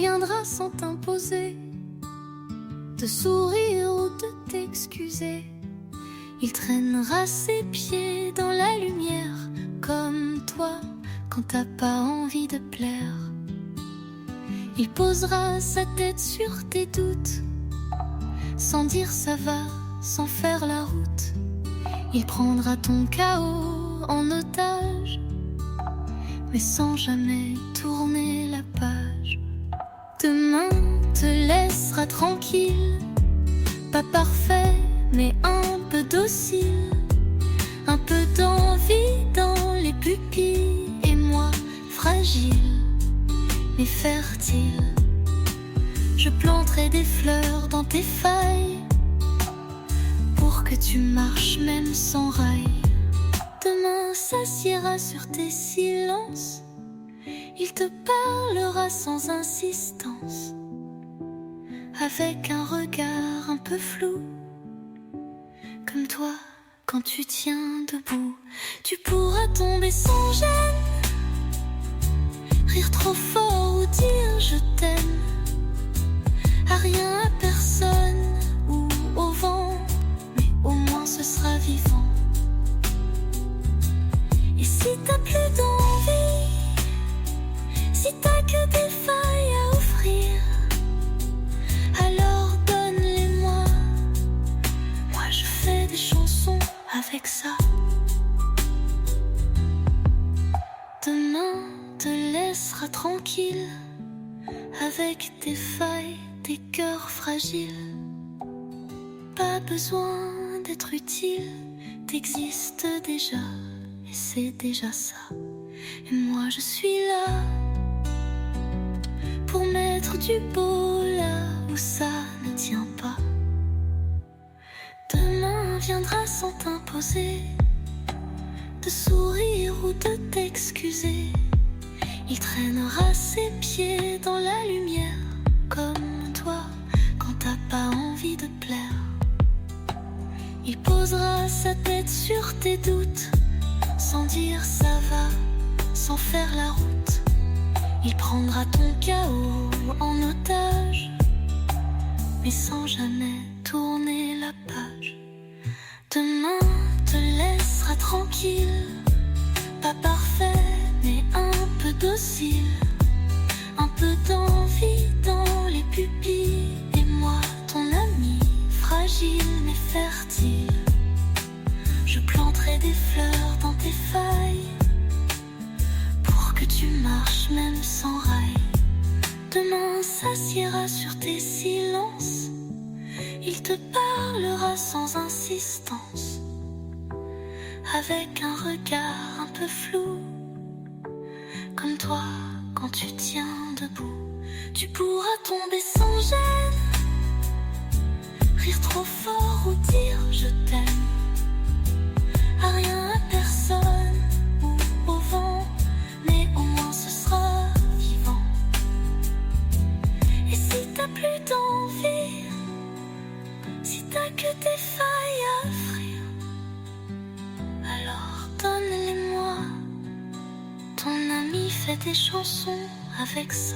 viendra sans t'imposer, te sourire ou de t'excuser. Il traînera ses pieds dans la lumière, comme toi, quand t'as pas envie de plaire. Il posera sa tête sur tes doutes, sans dire ça va, sans faire la route. Il prendra ton chaos en otage, mais sans jamais tourner la page. Demain te laissera tranquille, pas parfait, mais un peu docile. Un peu d'envie dans les pupilles, et moi, fragile, mais fertile. Je planterai des fleurs dans tes failles, pour que tu marches même sans rail. Demain s'assiera sur tes silences, il te parlera sans insistance, avec un regard un peu flou, comme toi quand tu tiens debout. Tu pourras tomber sans gêne, rire trop fort ou dire je t'aime, à rien, à personne ou au vent, mais au moins ce sera vivant. Et si t'as plus d'envie, si t'as que des failles à offrir, alors donne-les-moi. Moi je fais des chansons avec ça. Demain te laissera tranquille, avec tes failles, tes cœurs fragiles. Pas besoin d'être utile, t'existes déjà, et c'est déjà ça. Et moi je suis là, pour mettre du beau là où ça ne tient pas. Demain viendra sans t'imposer, te sourire ou de t'excuser. Il traînera ses pieds dans la lumière, comme toi, quand t'as pas envie de plaire. Il posera sa tête sur tes doutes, sans dire ça va, sans faire la route. Il prendra ton chaos en otage, mais sans jamais tourner la page. Demain te laissera tranquille, pas parfait, mais un peu docile. Un peu d'envie dans les pupilles, et moi, ton ami, fragile mais fertile. Je planterai des fleurs dans tes failles, pour que tu marches même sans rail. Demain s'assiera sur tes silences, il te parlera sans insistance, avec un regard un peu flou, comme toi quand tu tiens debout. Tu pourras tomber sans gêne, rire trop fort ou dire je t'aime, à rien, à personne ou au vent, mais au moins ce sera vivant. Et si t'as plus d'envie, si t'as que des failles à offrir, alors donne-les-moi. Ton ami fait des chansons avec ça.